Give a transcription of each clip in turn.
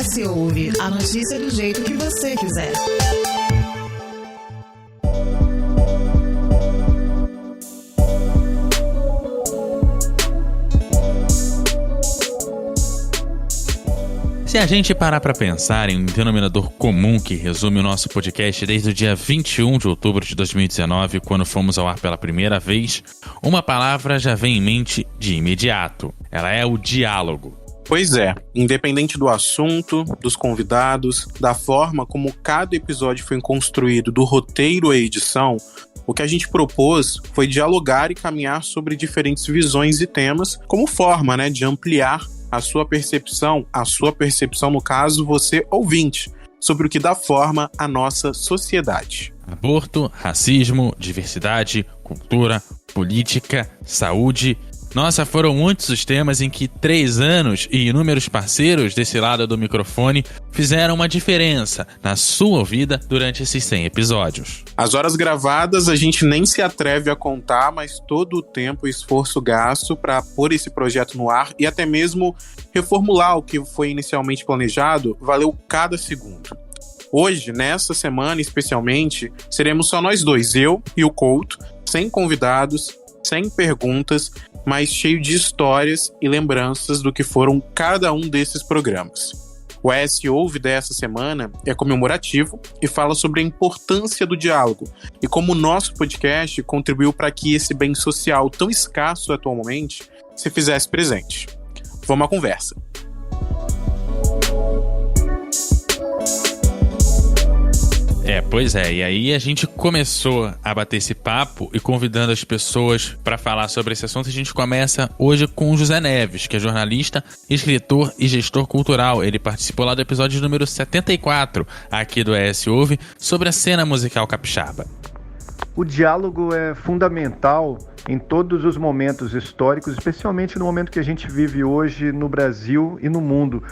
S Ouve, a notícia do jeito que você quiser. Se a gente parar para pensar em um denominador comum que resume o nosso podcast desde o dia 21 de outubro de 2019, quando fomos ao ar pela primeira vez, uma palavra já vem em mente de imediato. Ela é o diálogo. Pois é, independente do assunto, dos convidados, da forma como cada episódio foi construído, do roteiro à edição, o que a gente propôs foi dialogar e caminhar sobre diferentes visões e temas como forma, de ampliar a sua percepção no caso, você ouvinte, sobre o que dá forma à nossa sociedade. Aborto, racismo, diversidade, cultura, política, saúde. Nossa, foram muitos os temas em que 3 anos e inúmeros parceiros desse lado do microfone fizeram uma diferença na sua vida durante esses 100 episódios. As horas gravadas a gente nem se atreve a contar, mas todo o tempo e esforço gasto para pôr esse projeto no ar e até mesmo reformular o que foi inicialmente planejado valeu cada segundo. Hoje, nessa semana especialmente, seremos só nós dois, eu e o Couto, sem convidados, sem perguntas, mas cheio de histórias e lembranças do que foram cada um desses programas. O S Ouve dessa semana é comemorativo e fala sobre a importância do diálogo e como o nosso podcast contribuiu para que esse bem social tão escasso atualmente se fizesse presente. Vamos à conversa. Pois é, e aí a gente começou a bater esse papo e convidando as pessoas para falar sobre esse assunto. A gente começa hoje com o José Neves, que é jornalista, escritor e gestor cultural. Ele participou lá do episódio número 74, aqui do ES Ouve, sobre a cena musical capixaba. O diálogo é fundamental em todos os momentos históricos, especialmente no momento que a gente vive hoje no Brasil e no mundo.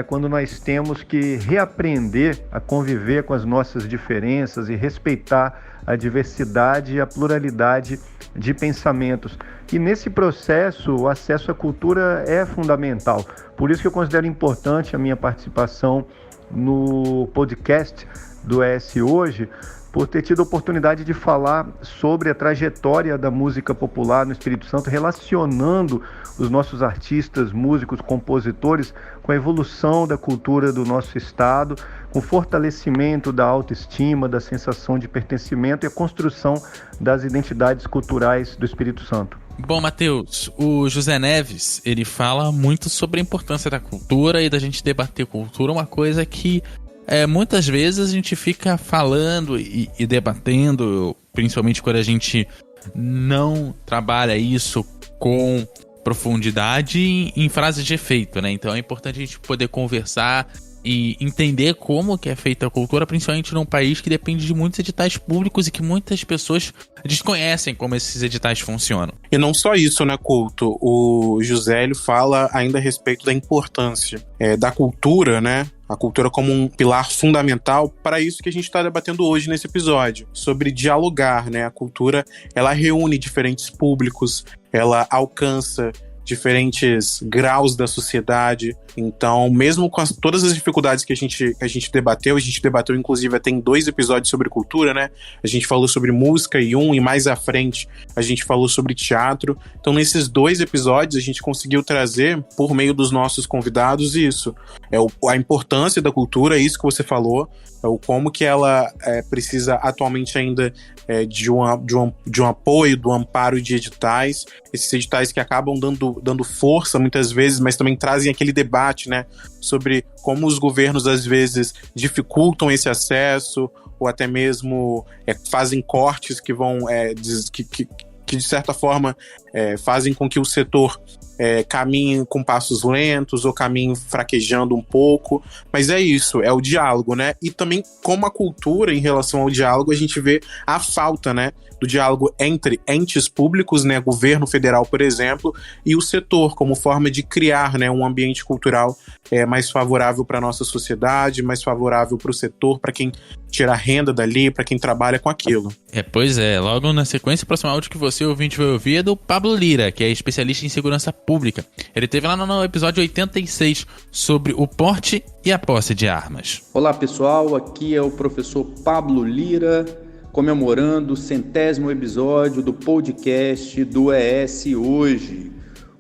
Quando nós temos que reaprender a conviver com as nossas diferenças e respeitar a diversidade e a pluralidade de pensamentos. E nesse processo, o acesso à cultura é fundamental. Por isso que eu considero importante a minha participação no podcast do ES Hoje, por ter tido a oportunidade de falar sobre a trajetória da música popular no Espírito Santo, relacionando os nossos artistas, músicos, compositores com a evolução da cultura do nosso estado, com o fortalecimento da autoestima, da sensação de pertencimento e a construção das identidades culturais do Espírito Santo. Bom, Matheus, o José Neves, ele fala muito sobre a importância da cultura e da gente debater cultura, uma coisa que muitas vezes a gente fica falando e debatendo, principalmente quando a gente não trabalha isso com profundidade em frases de efeito, Então é importante a gente poder conversar e entender como que é feita a cultura, principalmente num país que depende de muitos editais públicos e que muitas pessoas desconhecem como esses editais funcionam. E não só isso, Couto? O José ele fala ainda a respeito da importância da cultura, a cultura como um pilar fundamental para isso que a gente está debatendo hoje nesse episódio, sobre dialogar, A cultura, ela reúne diferentes públicos, ela alcança diferentes graus da sociedade. Então, mesmo com todas as dificuldades que a gente debateu inclusive até em 2 episódios sobre cultura, A gente falou sobre música e mais à frente a gente falou sobre teatro. Então, nesses 2 episódios a gente conseguiu trazer, por meio dos nossos convidados, isso. A importância da cultura, isso que você falou, o como que ela precisa atualmente ainda de um apoio, do amparo de editais, esses editais que acabam dando força muitas vezes, mas também trazem aquele debate, sobre como os governos às vezes dificultam esse acesso ou até mesmo fazem cortes que vão que de certa forma fazem com que o setor caminhe com passos lentos ou caminhe fraquejando um pouco, mas é isso, é o diálogo, E também como a cultura em relação ao diálogo, a gente vê a falta, do diálogo entre entes públicos, governo federal, por exemplo, e o setor, como forma de criar, um ambiente cultural mais favorável para a nossa sociedade, mais favorável para o setor, para quem tirar renda dali, para quem trabalha com aquilo. Pois é. Logo na sequência, o próximo áudio que você, ouvinte, vai ouvir é do Pablo Lira, que é especialista em segurança pública. Ele teve lá no episódio 86 sobre o porte e a posse de armas. Olá, pessoal. Aqui é o professor Pablo Lira, comemorando o 100º episódio do podcast do ES Hoje.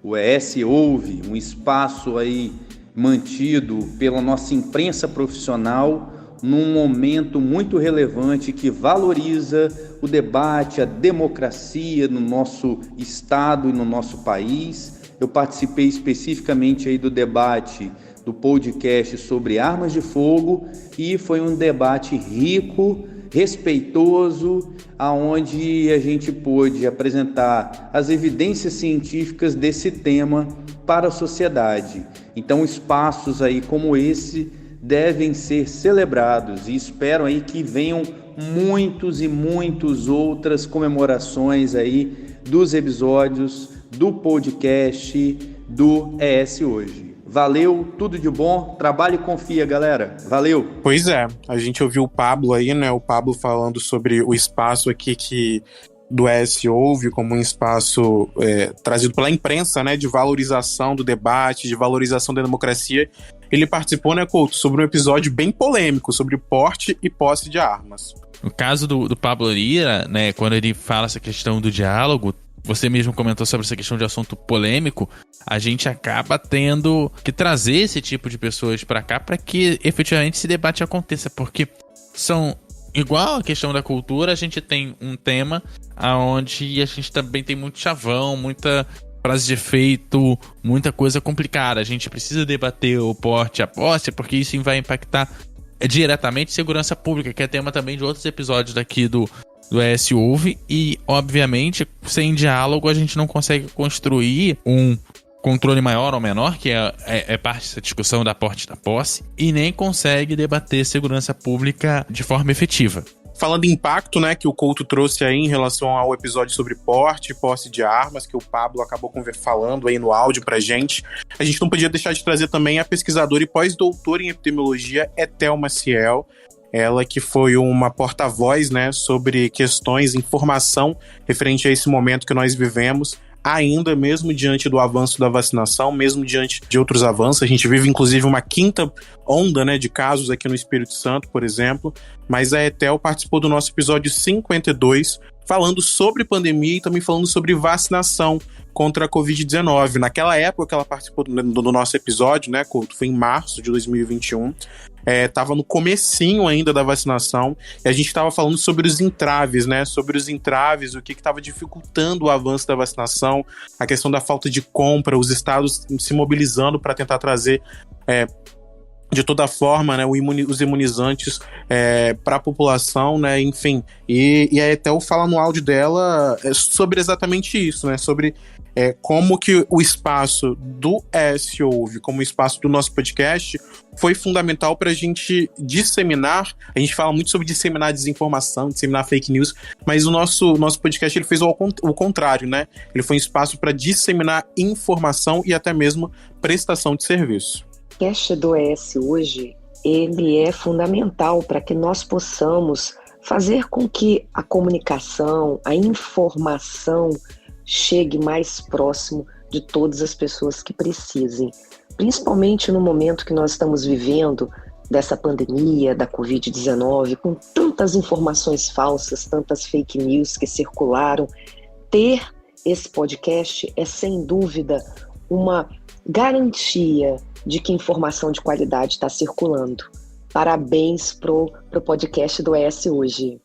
O ES Ouve, um espaço aí mantido pela nossa imprensa profissional num momento muito relevante que valoriza o debate, a democracia no nosso estado e no nosso país. Eu participei especificamente aí do debate do podcast sobre armas de fogo e foi um debate rico, respeitoso, aonde a gente pôde apresentar as evidências científicas desse tema para a sociedade. Então, espaços aí como esse devem ser celebrados e espero aí que venham muitos e muitas outras comemorações aí dos episódios do podcast do ES Hoje. Valeu, tudo de bom, trabalhe e confia, galera. Valeu! Pois é, a gente ouviu o Pablo aí, né? O Pablo falando sobre o espaço aqui que do ES Ouve como um espaço trazido pela imprensa, né? De valorização do debate, de valorização da democracia. Ele participou, né, Couto, sobre um episódio bem polêmico, sobre porte e posse de armas. No caso do Pablo Lira, né, quando ele fala essa questão do diálogo, você mesmo comentou sobre essa questão de assunto polêmico, a gente acaba tendo que trazer esse tipo de pessoas para cá para que efetivamente esse debate aconteça, porque são, igual a questão da cultura, a gente tem um tema onde a gente também tem muito chavão, muita frase de efeito, muita coisa complicada. A gente precisa debater o porte e a posse, porque isso vai impactar diretamente segurança pública, que é tema também de outros episódios daqui do ES Ouve, e obviamente sem diálogo a gente não consegue construir um controle maior ou menor, que é parte dessa discussão da porte e da posse, e nem consegue debater segurança pública de forma efetiva. Falando em impacto, né, que o Couto trouxe aí em relação ao episódio sobre porte e posse de armas, que o Pablo acabou falando aí no áudio pra gente, a gente não podia deixar de trazer também a pesquisadora e pós-doutora em epidemiologia, Etel Maciel, ela que foi uma porta-voz, né, sobre questões, informação referente a esse momento que nós vivemos, ainda mesmo diante do avanço da vacinação, mesmo diante de outros avanços. A gente vive, inclusive, uma quinta onda, né, de casos aqui no Espírito Santo, por exemplo, mas a Etel participou do nosso episódio 52, falando sobre pandemia e também falando sobre vacinação contra a Covid-19. Naquela época que ela participou do nosso episódio, né, Couto, foi em março de 2021, estava no comecinho ainda da vacinação, e a gente estava falando sobre os entraves, né, o que estava dificultando o avanço da vacinação, a questão da falta de compra, os estados se mobilizando para tentar trazer de toda forma, né, os imunizantes para a população, né, enfim. E a Etel fala no áudio dela sobre exatamente isso, né, sobre como que o espaço do ES Ouve, como o espaço do nosso podcast, foi fundamental para a gente disseminar. A gente fala muito sobre disseminar desinformação, disseminar fake news, mas o nosso podcast ele fez o contrário, né? Ele foi um espaço para disseminar informação e até mesmo prestação de serviço. O podcast do ES Hoje, ele é fundamental para que nós possamos fazer com que a comunicação, a informação chegue mais próximo de todas as pessoas que precisem, principalmente no momento que nós estamos vivendo dessa pandemia, da Covid-19, com tantas informações falsas, tantas fake news que circularam. Ter esse podcast é, sem dúvida, uma garantia de que informação de qualidade está circulando. Parabéns pro podcast do ES Hoje.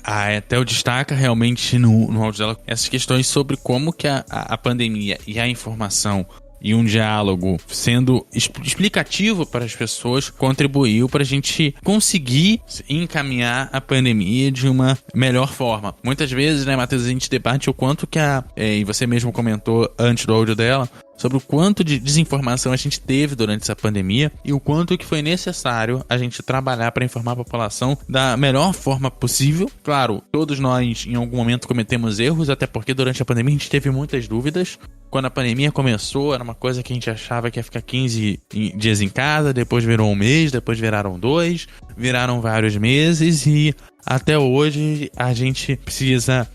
A Etel destaca realmente no áudio dela essas questões sobre como que a pandemia e a informação e um diálogo sendo explicativo para as pessoas contribuiu para a gente conseguir encaminhar a pandemia de uma melhor forma. Muitas vezes, né, Matheus, a gente debate o quanto que e você mesmo comentou antes do áudio dela, sobre o quanto de desinformação a gente teve durante essa pandemia e o quanto que foi necessário a gente trabalhar para informar a população da melhor forma possível. Claro, todos nós em algum momento cometemos erros, até porque durante a pandemia a gente teve muitas dúvidas, quando a pandemia começou, era uma coisa que a gente achava que ia ficar 15 dias em casa, depois virou um mês, depois viraram 2, viraram vários meses e até hoje a gente precisa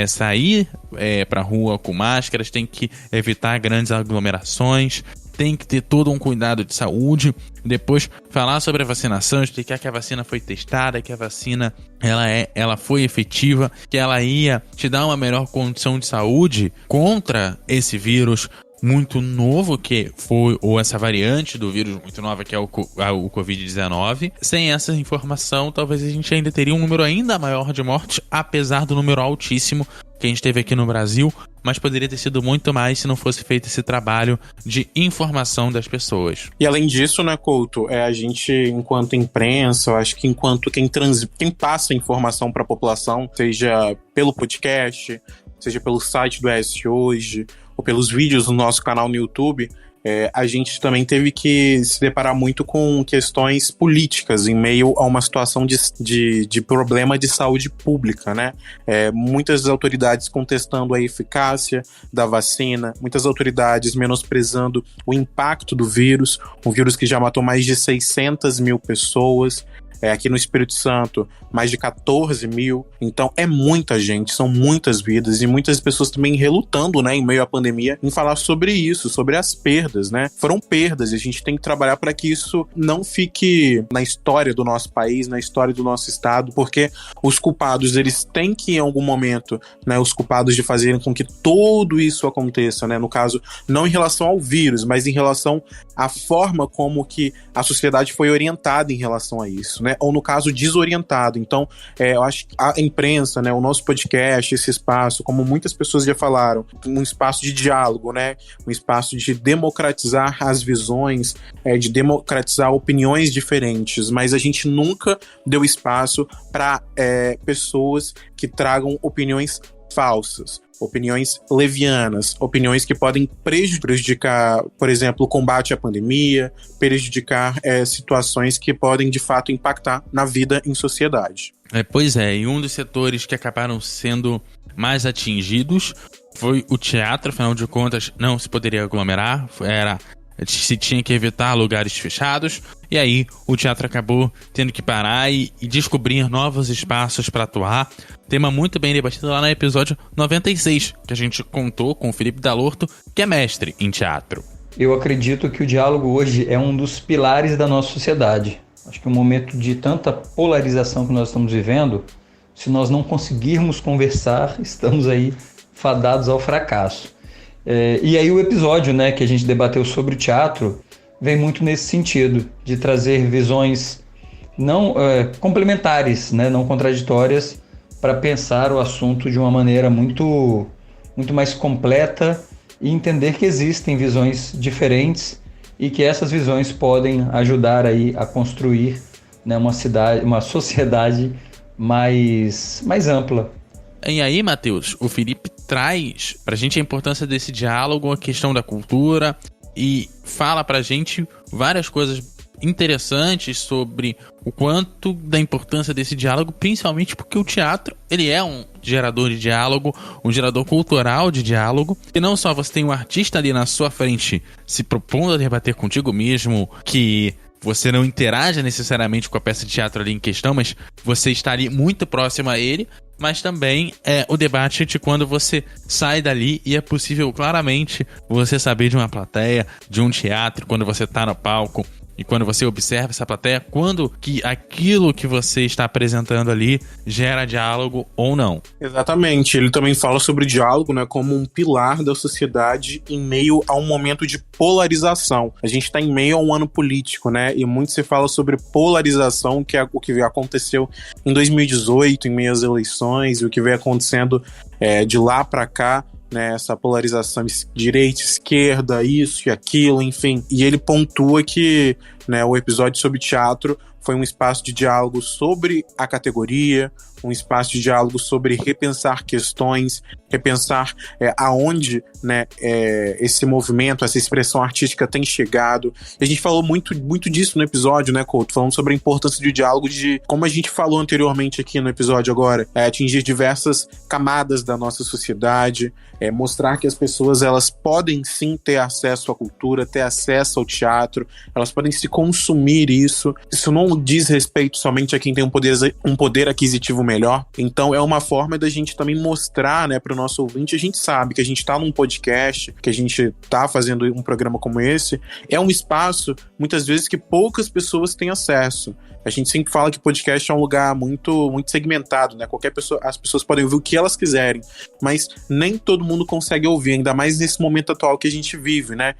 sair pra rua com máscaras, tem que evitar grandes aglomerações, tem que ter todo um cuidado de saúde. Depois falar sobre a vacinação, explicar que a vacina foi testada, que a vacina ela foi efetiva, que ela ia te dar uma melhor condição de saúde contra esse vírus muito novo que foi, ou essa variante do vírus muito nova que é o Covid-19. Sem essa informação, talvez a gente ainda teria um número ainda maior de mortes, apesar do número altíssimo que a gente teve aqui no Brasil, mas poderia ter sido muito mais se não fosse feito esse trabalho de informação das pessoas. E além disso, né, Couto, a gente, enquanto imprensa, eu acho que enquanto quem passa a informação para a população, seja pelo podcast, seja pelo site do ES Hoje, ou pelos vídeos do nosso canal no YouTube, a gente também teve que se deparar muito com questões políticas em meio a uma situação de problema de saúde pública, né? Muitas autoridades contestando a eficácia da vacina, muitas autoridades menosprezando o impacto do vírus, um vírus que já matou mais de 600 mil pessoas. Aqui no Espírito Santo, mais de 14 mil. Então é muita gente, são muitas vidas e muitas pessoas também relutando, né, em meio à pandemia, em falar sobre isso, sobre as perdas, né? Foram perdas e a gente tem que trabalhar para que isso não fique na história do nosso país, na história do nosso estado, porque os culpados, eles têm que em algum momento, né, os culpados de fazerem com que tudo isso aconteça, né? No caso, não em relação ao vírus, mas em relação à forma como que a sociedade foi orientada em relação a isso, né? Ou no caso, desorientado. Então, eu acho que a imprensa, né, o nosso podcast, esse espaço, como muitas pessoas já falaram, um espaço de diálogo, né, um espaço de democratizar as visões, de democratizar opiniões diferentes, mas a gente nunca deu espaço para pessoas que tragam opiniões falsas, opiniões levianas, opiniões que podem prejudicar, por exemplo, o combate à pandemia, prejudicar situações que podem, de fato, impactar na vida em sociedade. Pois é, e um dos setores que acabaram sendo mais atingidos foi o teatro. Afinal de contas, não se poderia aglomerar, se tinha que evitar lugares fechados, e aí o teatro acabou tendo que parar e descobrir novos espaços para atuar. Tema muito bem debatido lá no episódio 96, que a gente contou com o Felipe Dalorto, que é mestre em teatro. Eu acredito que o diálogo hoje é um dos pilares da nossa sociedade. Acho que um momento de tanta polarização que nós estamos vivendo, se nós não conseguirmos conversar, estamos aí fadados ao fracasso. E aí o episódio, né, que a gente debateu sobre o teatro vem muito nesse sentido, de trazer visões não complementares, né, não contraditórias, para pensar o assunto de uma maneira muito, muito mais completa e entender que existem visões diferentes e que essas visões podem ajudar aí a construir, né, uma sociedade mais ampla. E aí, Matheus, o Felipe traz pra gente a importância desse diálogo, a questão da cultura, e fala pra gente várias coisas interessantes sobre o quanto da importância desse diálogo, principalmente porque o teatro, ele é um gerador de diálogo, um gerador cultural de diálogo, e não só você tem um artista ali na sua frente se propondo a debater contigo mesmo, que você não interaja necessariamente com a peça de teatro ali em questão, mas você está ali muito próximo a ele, mas também o debate de quando você sai dali e é possível claramente você saber de uma plateia, de um teatro, quando você está no palco e quando você observa essa plateia, quando que aquilo que você está apresentando ali gera diálogo ou não. Exatamente, ele também fala sobre o diálogo, né, como um pilar da sociedade em meio a um momento de polarização. A gente está em meio a um ano político, né, e muito se fala sobre polarização, que é o que aconteceu em 2018, em meio às eleições, e o que vem acontecendo de lá para cá, né, essa polarização direita, esquerda, isso e aquilo, enfim. E ele pontua que, né, o episódio sobre teatro foi um espaço de diálogo sobre a categoria, um espaço de diálogo sobre repensar questões, repensar aonde, né, esse movimento, essa expressão artística tem chegado. E a gente falou muito disso no episódio, né, Couto? Falando sobre a importância do diálogo, de como a gente falou anteriormente aqui no episódio agora, atingir diversas camadas da nossa sociedade, mostrar que as pessoas, elas podem sim ter acesso à cultura, ter acesso ao teatro, elas podem se consumir isso. Isso não diz respeito somente a quem tem um poder aquisitivo melhor. Então é uma forma da gente também mostrar, né, para o nosso ouvinte. A gente sabe que a gente está num podcast, que a gente está fazendo um programa como esse, é um espaço, muitas vezes, que poucas pessoas têm acesso. A gente sempre fala que podcast é um lugar muito, muito segmentado, né? Qualquer pessoa, as pessoas podem ouvir o que elas quiserem, mas nem todo mundo consegue ouvir, ainda mais nesse momento atual que a gente vive, né?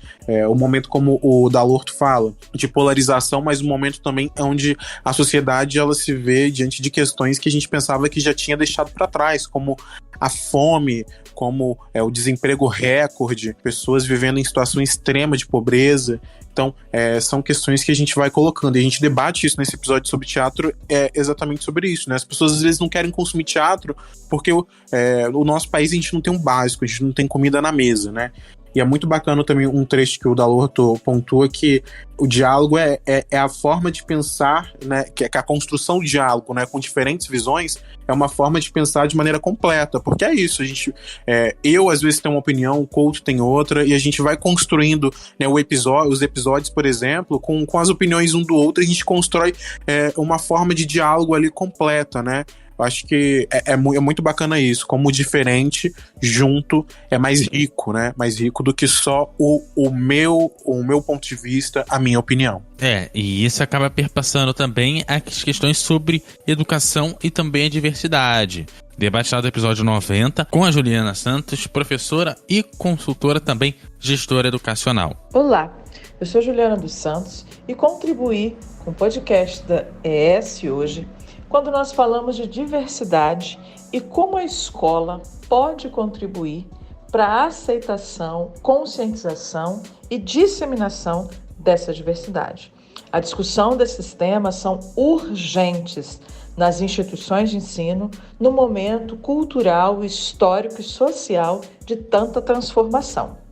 O momento, como o Dalorto fala, de polarização, mas um momento também onde a sociedade, ela se vê diante de questões que a gente pensava que já tinha deixado para trás, como a fome, como o desemprego recorde, pessoas vivendo em situação extrema de pobreza. Então, são questões que a gente vai colocando, e a gente debate isso nesse episódio sobre teatro, exatamente sobre isso, né? As pessoas às vezes não querem consumir teatro porque no nosso país a gente não tem um básico, a gente não tem comida na mesa, né? E é muito bacana também um trecho que o Dalorto pontua, que o diálogo é a forma de pensar, né, que a construção do diálogo, né, com diferentes visões, é uma forma de pensar de maneira completa, porque é isso, a gente, eu às vezes tenho uma opinião, o Couto tem outra, e a gente vai construindo, né, os episódios, por exemplo, com as opiniões um do outro, a gente constrói uma forma de diálogo ali completa, né? Eu acho que é muito bacana isso, como o diferente junto é mais rico, né? Mais rico do que só o meu ponto de vista, a minha opinião. E isso acaba perpassando também as questões sobre educação e também a diversidade. Debate lá do episódio 90, com a Juliana Santos, professora e consultora, também gestora educacional. Olá, eu sou Juliana dos Santos e contribuí com o podcast da ES Hoje, quando nós falamos de diversidade e como a escola pode contribuir para a aceitação, conscientização e disseminação dessa diversidade. A discussão desses temas são urgentes nas instituições de ensino, no momento cultural, histórico e social de tanta transformação.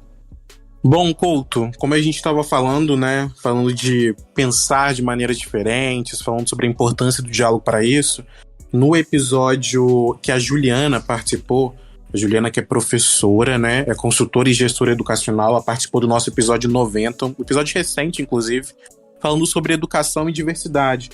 Bom, Couto, como a gente estava falando, né, falando de pensar de maneiras diferentes, falando sobre a importância do diálogo para isso, no episódio que a Juliana participou, a Juliana, que é professora, né, é consultora e gestora educacional, ela participou do nosso episódio 90, um episódio recente, inclusive, falando sobre educação e diversidade,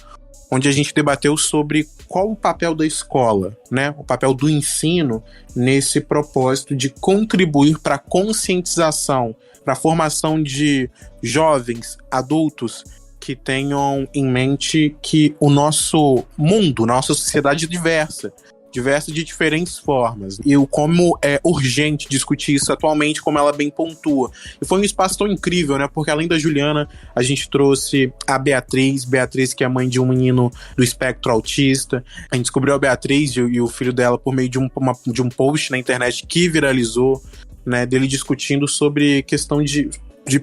onde a gente debateu sobre qual o papel da escola, né, o papel do ensino nesse propósito de contribuir para a conscientização, para a formação de jovens, adultos, que tenham em mente que o nosso mundo, nossa sociedade é diversa de diferentes formas. E como é urgente discutir isso atualmente, como ela bem pontua. E foi um espaço tão incrível, né? Porque além da Juliana, a gente trouxe a Beatriz, que é a mãe de um menino do espectro autista. A gente descobriu a Beatriz e o filho dela por meio de um post na internet que viralizou, né? Dele discutindo sobre questão de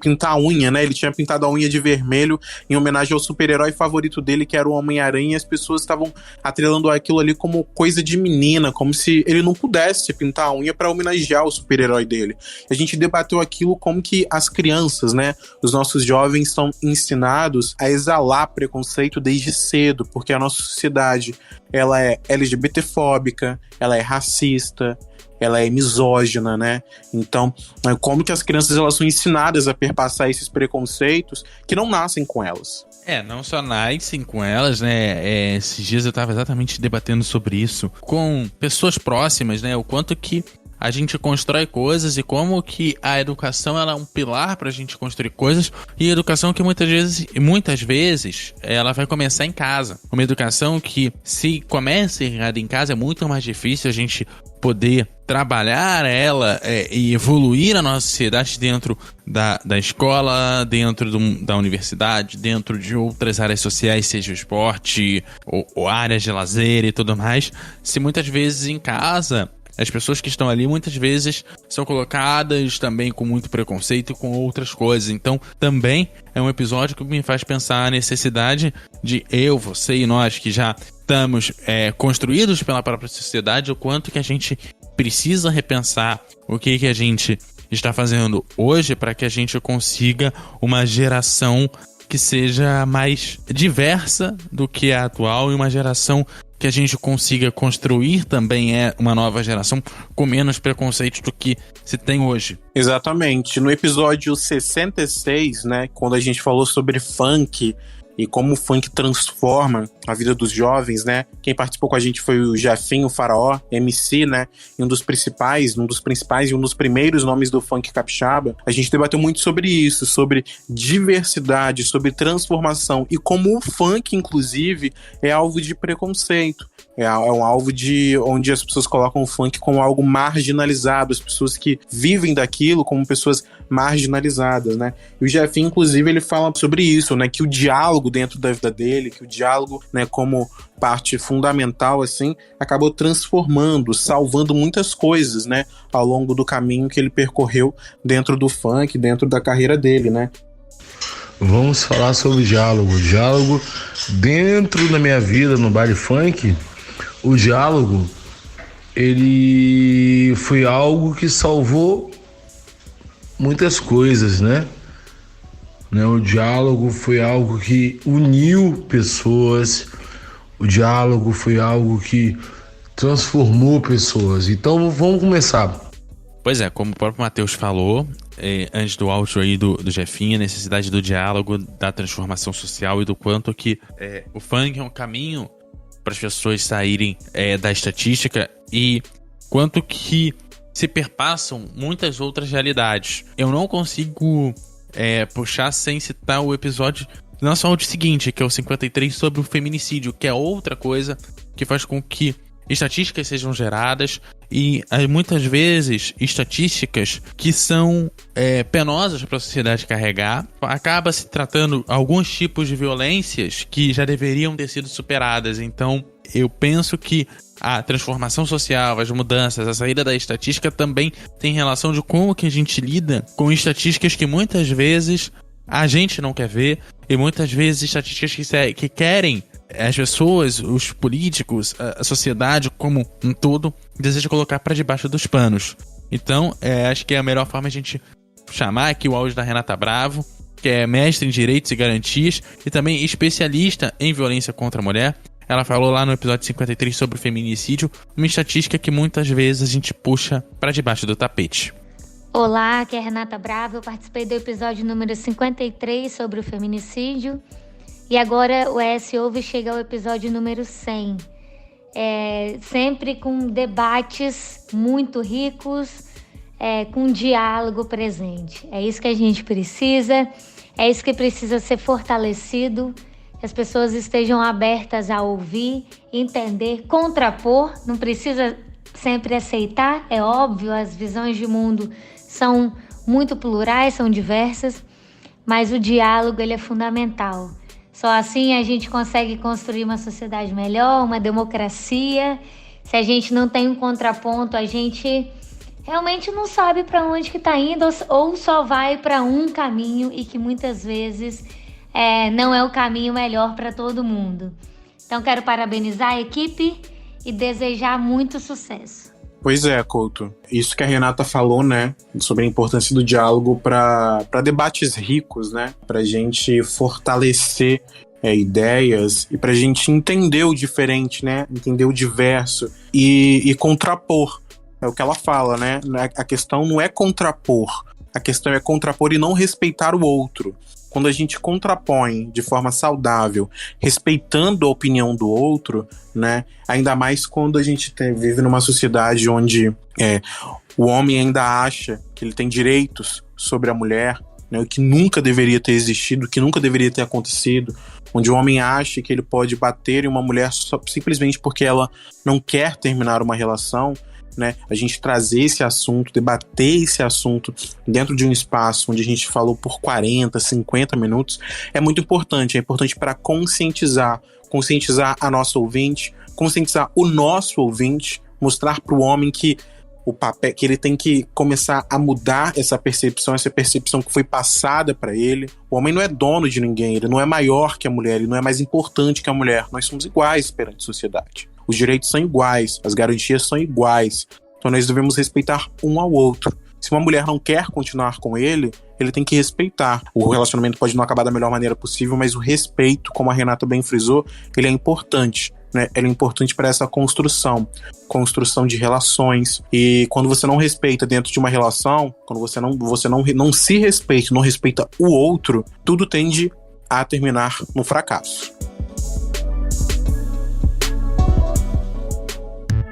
pintar a unha, né? Ele tinha pintado a unha de vermelho em homenagem ao super-herói favorito dele, que era o Homem-Aranha, e as pessoas estavam atrelando aquilo ali como coisa de menina, como se ele não pudesse pintar a unha para homenagear o super-herói dele. A gente debateu aquilo como que as crianças, né? Os nossos jovens são ensinados a exalar preconceito desde cedo, porque a nossa sociedade, ela é LGBTfóbica, ela é racista, ela é misógina, né? Então, como que as crianças, elas são ensinadas a perpassar esses preconceitos que não nascem com elas? Não só nascem com elas, né? Esses dias eu estava exatamente debatendo sobre isso com pessoas próximas, né? O quanto que a gente constrói coisas e como que a educação, ela é um pilar pra gente construir coisas, e a educação que muitas vezes ela vai começar em casa. Uma educação que, se começa errada em casa, é muito mais difícil a gente poder trabalhar ela e evoluir a nossa sociedade dentro da escola, dentro da universidade, dentro de outras áreas sociais, seja o esporte ou áreas de lazer e tudo mais, se muitas vezes em casa as pessoas que estão ali muitas vezes são colocadas também com muito preconceito e com outras coisas. Então também é um episódio que me faz pensar a necessidade de eu, você e nós que já estamos construídos pela própria sociedade, o quanto que a gente precisa repensar o que a gente está fazendo hoje para que a gente consiga uma geração que seja mais diversa do que a atual e uma geração que a gente consiga construir também uma nova geração com menos preconceitos do que se tem hoje. Exatamente. No episódio 66, né, quando a gente falou sobre funk e como o funk transforma a vida dos jovens, né? Quem participou com a gente foi o Jefinho, o Faraó, MC, né? E um dos principais e um dos primeiros nomes do funk capixaba. A gente debateu muito sobre isso, sobre diversidade, sobre transformação e como o funk, inclusive, é alvo de preconceito. É um alvo onde as pessoas colocam o funk como algo marginalizado, as pessoas que vivem daquilo como pessoas marginalizadas, né? E o Jefinho, inclusive, ele fala sobre isso, né? Que o diálogo dentro da vida dele, que o diálogo, né, como parte fundamental, assim, acabou transformando, salvando muitas coisas, né? Ao longo do caminho que ele percorreu dentro do funk, dentro da carreira dele, né? Vamos falar sobre diálogo. Diálogo dentro da minha vida no baile funk. O diálogo, ele foi algo que salvou muitas coisas, né? O diálogo foi algo que uniu pessoas. O diálogo foi algo que transformou pessoas. Então vamos começar. Pois é, como o próprio Matheus falou, antes do áudio aí do Jefinho, a necessidade do diálogo, da transformação social e do quanto que o funk é um caminho para as pessoas saírem da estatística e quanto que se perpassam muitas outras realidades. Eu não consigo puxar sem citar o episódio do nosso áudio seguinte, que é o 53 sobre o feminicídio, que é outra coisa que faz com que estatísticas sejam geradas e muitas vezes estatísticas que são penosas para a sociedade carregar, acaba se tratando alguns tipos de violências que já deveriam ter sido superadas. Então eu penso que a transformação social, as mudanças, a saída da estatística também tem relação de como que a gente lida com estatísticas que muitas vezes a gente não quer ver e muitas vezes estatísticas que querem as pessoas, os políticos, a sociedade como um todo deseja colocar para debaixo dos panos. Então, acho que é a melhor forma a gente chamar aqui o áudio da Renata Bravo, que é mestre em Direitos e Garantias e também especialista em violência contra a mulher. Ela falou lá no episódio 53 sobre o feminicídio, uma estatística que muitas vezes a gente puxa para debaixo do tapete. Olá, aqui é a Renata Bravo, eu participei do episódio número 53 sobre o feminicídio. E agora o ES Ouve chega ao episódio número 100. Sempre com debates muito ricos, com diálogo presente. É isso que a gente precisa, é isso que precisa ser fortalecido, que as pessoas estejam abertas a ouvir, entender, contrapor. Não precisa sempre aceitar, é óbvio, as visões de mundo são muito plurais, são diversas, mas o diálogo ele é fundamental. Só assim a gente consegue construir uma sociedade melhor, uma democracia. Se a gente não tem um contraponto, a gente realmente não sabe para onde que está indo ou só vai para um caminho e que muitas vezes não é o caminho melhor para todo mundo. Então quero parabenizar a equipe e desejar muito sucesso. Pois é, Couto. Isso que a Renata falou, né, sobre a importância do diálogo para debates ricos, né, para a gente fortalecer ideias e para a gente entender o diferente, né, entender o diverso e contrapor. É o que ela fala, né? A questão não é contrapor, a questão é contrapor e não respeitar o outro. Quando a gente contrapõe de forma saudável, respeitando a opinião do outro, né? Ainda mais quando a gente vive numa sociedade onde o homem ainda acha que ele tem direitos sobre a mulher, né? O que nunca deveria ter existido, o que nunca deveria ter acontecido, onde o homem acha que ele pode bater em uma mulher simplesmente porque ela não quer terminar uma relação, né? A gente trazer esse assunto, debater esse assunto dentro de um espaço onde a gente falou por 40, 50 minutos, é muito importante. É importante para conscientizar a nossa ouvinte, conscientizar o nosso ouvinte, mostrar para o homem que o papel, que ele tem que começar a mudar essa percepção que foi passada para ele. O homem não é dono de ninguém, ele não é maior que a mulher, ele não é mais importante que a mulher. Nós somos iguais perante a sociedade. Os direitos são iguais, as garantias são iguais. Então nós devemos respeitar um ao outro. Se uma mulher não quer continuar com ele tem que respeitar. O relacionamento pode não acabar da melhor maneira possível, mas o respeito, como a Renata bem frisou, ele é importante. Né? Ele é importante para essa construção de relações. E quando você não respeita dentro de uma relação, quando você não se respeita, não respeita o outro, tudo tende a terminar no fracasso.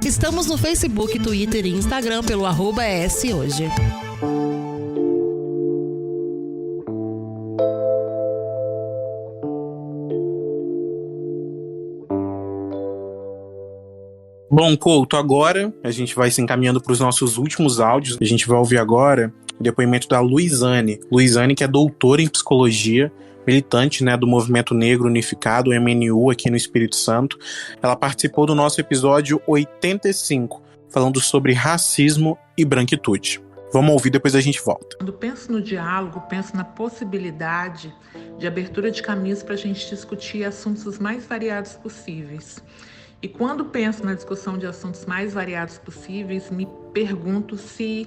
Estamos no Facebook, Twitter e Instagram pelo @ESHoje. Bom, Couto, agora a gente vai se encaminhando para os nossos últimos áudios. A gente vai ouvir agora o depoimento da Luizane. Luizane, que é doutora em psicologia, militante, né, do Movimento Negro Unificado, o MNU, aqui no Espírito Santo. Ela participou do nosso episódio 85, falando sobre racismo e branquitude. Vamos ouvir, depois a gente volta. Quando penso no diálogo, penso na possibilidade de abertura de caminhos para a gente discutir assuntos os mais variados possíveis. E quando penso na discussão de assuntos mais variados possíveis, me pergunto se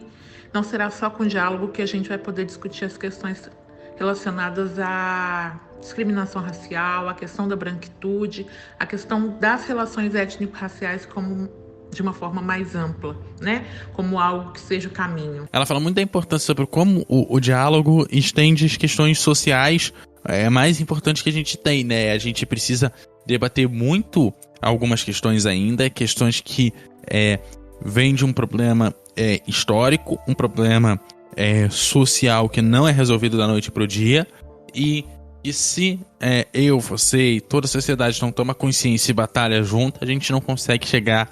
não será só com o diálogo que a gente vai poder discutir as questões relacionadas à discriminação racial, a questão da branquitude, a questão das relações étnico-raciais como de uma forma mais ampla, né? Como algo que seja o caminho. Ela fala muito da importância sobre como o diálogo estende as questões sociais mais importantes que a gente tem, né? A gente precisa debater muito algumas questões ainda, questões que vêm de um problema histórico, um problema social que não é resolvido da noite pro dia, e se eu, você e toda a sociedade não toma consciência e batalha junto, a gente não consegue chegar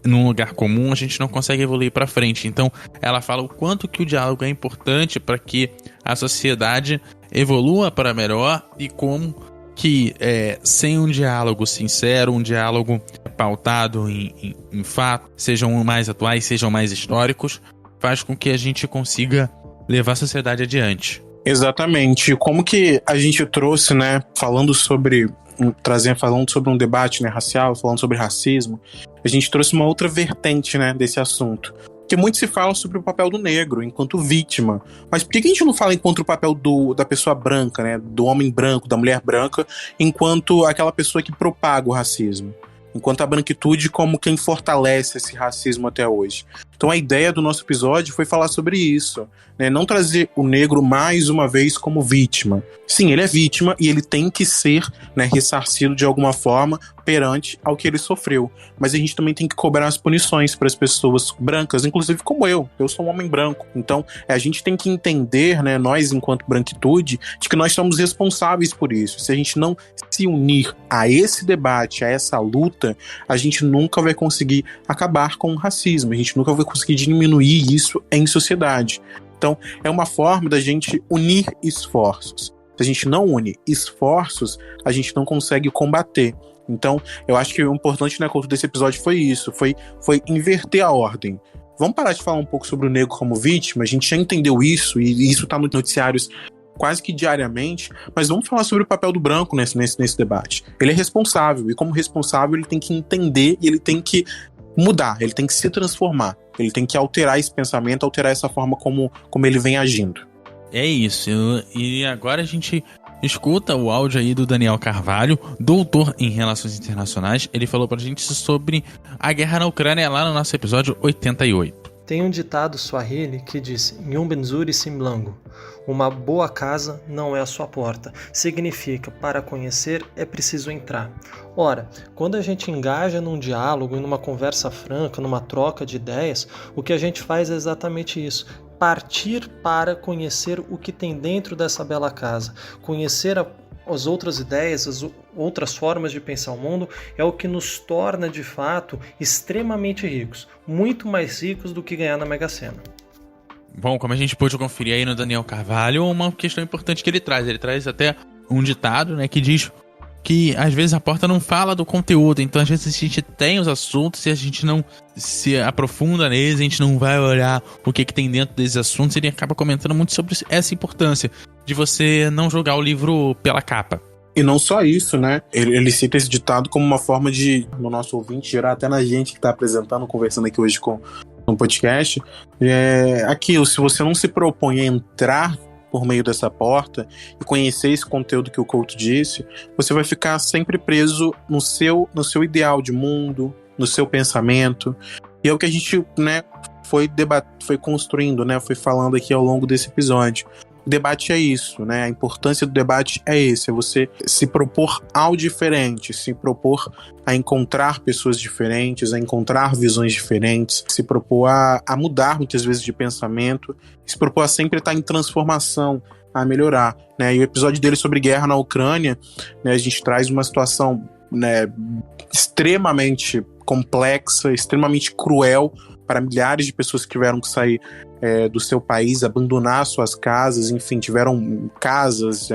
num lugar comum, a gente não consegue evoluir para frente. Então ela fala o quanto que o diálogo é importante para que a sociedade evolua para melhor, e como que sem um diálogo sincero, um diálogo pautado em fatos, sejam mais atuais, sejam mais históricos, faz com que a gente consiga levar a sociedade adiante. Exatamente. Como que a gente trouxe, né, falando sobre um debate, né, racial, falando sobre racismo, a gente trouxe uma outra vertente, né, desse assunto. Porque muito se fala sobre o papel do negro enquanto vítima. Mas por que a gente não fala enquanto o papel da pessoa branca, né, do homem branco, da mulher branca, enquanto aquela pessoa que propaga o racismo? Enquanto a branquitude como quem fortalece esse racismo até hoje. Então a ideia do nosso episódio foi falar sobre isso, né? Não trazer o negro mais uma vez como vítima. Sim, ele é vítima e ele tem que ser, né, ressarcido de alguma forma perante ao que ele sofreu. Mas a gente também tem que cobrar as punições para as pessoas brancas, inclusive como eu sou um homem branco. Então a gente tem que entender, né, nós enquanto branquitude, de que nós somos responsáveis por isso. Se a gente não se unir a esse debate, a essa luta, a gente nunca vai conseguir acabar com o racismo, a gente nunca vai conseguir diminuir isso em sociedade. Então é uma forma da gente unir esforços. Se a gente não une esforços, a gente não consegue combater. Então, eu acho que o importante, né, desse episódio foi isso, foi inverter a ordem. Vamos parar de falar um pouco sobre o negro como vítima, a gente já entendeu isso, e isso está nos noticiários quase que diariamente, mas vamos falar sobre o papel do branco nesse debate. Ele é responsável, e como responsável ele tem que entender e ele tem que mudar, ele tem que se transformar, ele tem que alterar esse pensamento, alterar essa forma como ele vem agindo. É isso, e agora a gente escuta o áudio aí do Daniel Carvalho, doutor em Relações Internacionais. Ele falou pra gente sobre a guerra na Ucrânia lá no nosso episódio 88. Tem um ditado swahili que diz: Nyumbenzuri simlango, uma boa casa não é a sua porta. Significa, para conhecer é preciso entrar. Ora, quando a gente engaja num diálogo, em uma conversa franca, numa troca de ideias, o que a gente faz é exatamente isso. Partir para conhecer o que tem dentro dessa bela casa. Conhecer as outras ideias, as outras formas de pensar o mundo é o que nos torna, de fato, extremamente ricos. Muito mais ricos do que ganhar na Mega Sena. Bom, como a gente pôde conferir aí no Daniel Carvalho, uma questão importante que ele traz. Ele traz até um ditado, né, que diz que às vezes a porta não fala do conteúdo, então às vezes a gente tem os assuntos e a gente não se aprofunda neles, a gente não vai olhar o que tem dentro desses assuntos, e ele acaba comentando muito sobre essa importância de você não jogar o livro pela capa. E não só isso, né? Ele cita esse ditado como uma forma de, no nosso ouvinte, gerar até na gente que está apresentando, conversando aqui hoje no podcast, aquilo, se você não se propõe a entrar por meio dessa porta e conhecer esse conteúdo que o Couto disse, você vai ficar sempre preso no seu ideal de mundo, no seu pensamento. E é o que a gente, né, foi construindo, né, foi falando aqui ao longo desse episódio. O debate é isso, né? A importância do debate é esse, é você se propor ao diferente, se propor a encontrar pessoas diferentes, a encontrar visões diferentes, se propor a mudar muitas vezes de pensamento, se propor a sempre estar em transformação, a melhorar, né? E o episódio dele sobre guerra na Ucrânia, né, a gente traz uma situação, né, extremamente complexa, extremamente cruel para milhares de pessoas que tiveram que sair do seu país, abandonar suas casas, enfim, tiveram casas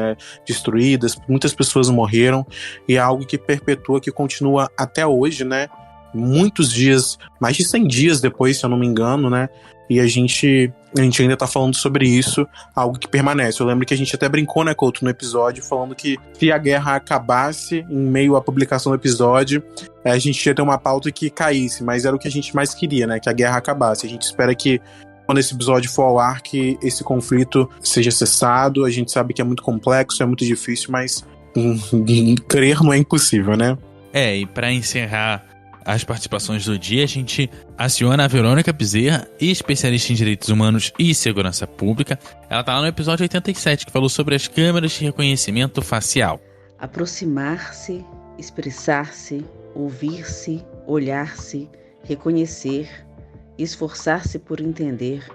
destruídas, muitas pessoas morreram, e é algo que perpetua, que continua até hoje, né? Muitos dias, mais de 100 dias depois, se eu não me engano, né? E a gente ainda tá falando sobre isso, algo que permanece. Eu lembro que a gente até brincou, né, Couto, no episódio, falando que se a guerra acabasse em meio à publicação do episódio, a gente ia ter uma pauta que caísse, mas era o que a gente mais queria, né, que a guerra acabasse. A gente espera que, quando esse episódio for ao ar, que esse conflito seja cessado. A gente sabe que é muito complexo, é muito difícil, mas crer não é impossível, né? E pra encerrar as participações do dia, a gente aciona a Verônica Bezerra, especialista em direitos humanos e segurança pública. Ela tá lá no episódio 87, que falou sobre as câmeras de reconhecimento facial. Aproximar-se, expressar-se, ouvir-se, olhar-se, reconhecer, esforçar-se por entender,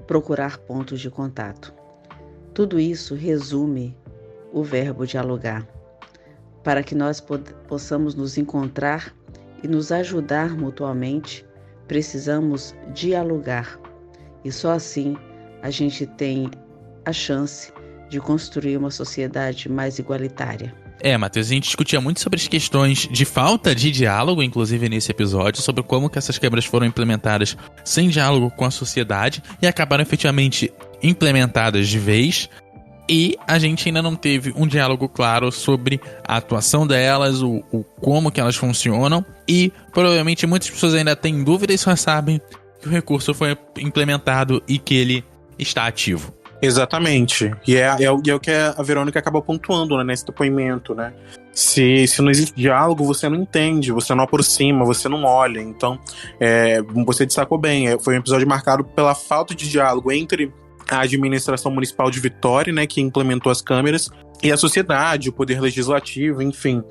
procurar pontos de contato. Tudo isso resume o verbo dialogar. Para que nós possamos nos encontrar e nos ajudar mutuamente, precisamos dialogar. E só assim a gente tem a chance de construir uma sociedade mais igualitária. Matheus, a gente discutia muito sobre as questões de falta de diálogo, inclusive nesse episódio, sobre como que essas câmeras foram implementadas sem diálogo com a sociedade e acabaram efetivamente implementadas de vez. E a gente ainda não teve um diálogo claro sobre a atuação delas, o como que elas funcionam, e provavelmente muitas pessoas ainda têm dúvidas e só sabem que o recurso foi implementado e que ele está ativo. Exatamente. E é o que a Verônica acaba pontuando, né, nesse depoimento, né? Se não existe diálogo, você não entende, você não aproxima, você não olha. Então, você destacou bem, foi um episódio marcado pela falta de diálogo entre a administração municipal de Vitória, né, que implementou as câmeras, e a sociedade, o poder legislativo, enfim.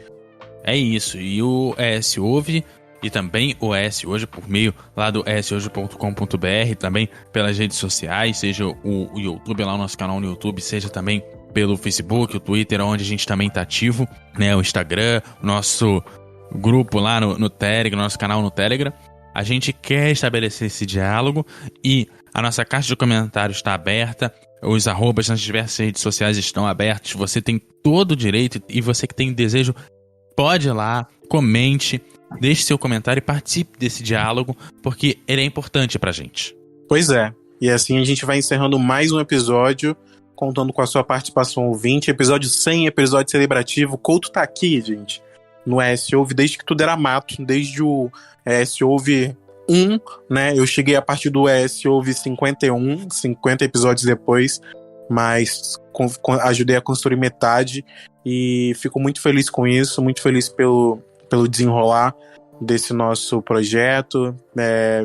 É isso. E o ES Ouve e também o ES Hoje por meio lá do eshoje.com.br, também pelas redes sociais, seja o YouTube, lá o nosso canal no YouTube, seja também pelo Facebook, o Twitter, onde a gente também tá ativo, né, o Instagram, o nosso grupo lá no Telegram, nosso canal no Telegram. A gente quer estabelecer esse diálogo e a nossa caixa de comentários está aberta, os arrobas nas diversas redes sociais estão abertos, você tem todo o direito, e você que tem desejo, pode ir lá, comente, deixe seu comentário e participe desse diálogo, porque ele é importante pra gente. Pois é, e assim a gente vai encerrando mais um episódio, contando com a sua participação ouvinte, episódio 100, episódio celebrativo. O Couto tá aqui, gente, no ES Ouve, desde que tudo era mato, desde o ES Ouve 1, né, eu cheguei a partir do ES Ouve 51, 50 episódios depois, mas ajudei a construir metade, e fico muito feliz com isso, muito feliz pelo desenrolar desse nosso projeto,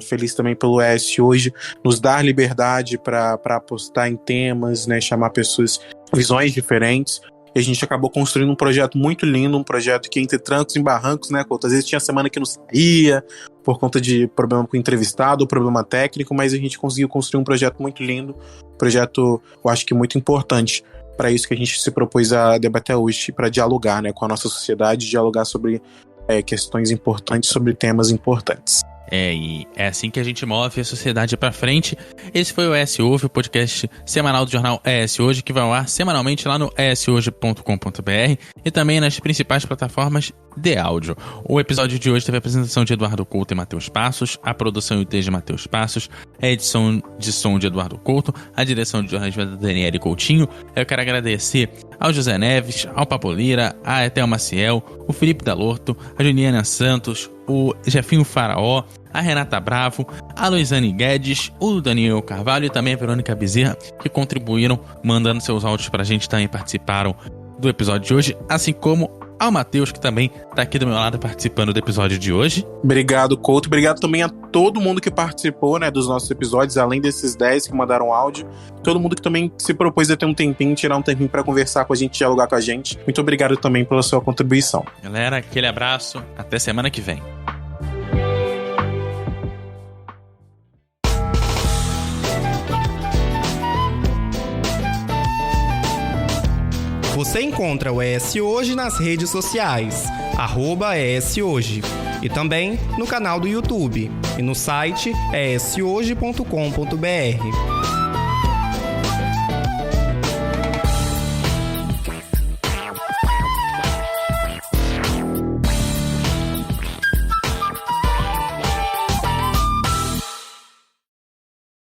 feliz também pelo ES Hoje nos dar liberdade para apostar em temas, né, chamar pessoas, visões diferentes. E a gente acabou construindo um projeto muito lindo, um projeto que, entre trancos e barrancos, né, Couto, às vezes tinha semana que não saía por conta de problema com o entrevistado ou problema técnico, mas a gente conseguiu construir um projeto muito lindo, um projeto, eu acho que muito importante para isso que a gente se propôs a debater hoje, para dialogar, né, com a nossa sociedade, dialogar sobre questões importantes, sobre temas importantes. E é assim que a gente move a sociedade pra frente. Esse foi o ES Ouve, o podcast semanal do jornal ES Hoje, que vai ao ar semanalmente lá no eshoje.com.br e também nas principais plataformas de áudio. O episódio de hoje teve a apresentação de Eduardo Couto e Matheus Passos, a produção e o texto de Matheus Passos, a edição de som de Eduardo Couto, a direção de jornalismo da Daniele Coutinho. Eu quero agradecer ao José Neves, ao Pablo Lira, a Etel Maciel, o Felipe Dalorto, a Juliana Santos, o Jefinho Faraó, a Renata Bravo, a Luizane Guedes, o Daniel Carvalho e também a Verônica Bezerra, que contribuíram mandando seus áudios pra gente, também participaram do episódio de hoje, assim como ao Matheus, que também tá aqui do meu lado participando do episódio de hoje. Obrigado, Couto. Obrigado também a todo mundo que participou, né, dos nossos episódios, além desses 10 que mandaram áudio. Todo mundo que também se propôs a ter um tempinho, tirar um tempinho pra conversar com a gente, dialogar com a gente. Muito obrigado também pela sua contribuição. Galera, aquele abraço. Até semana que vem. Você encontra o ES Hoje nas redes sociais, @ES Hoje, e também no canal do YouTube e no site eshoje.com.br.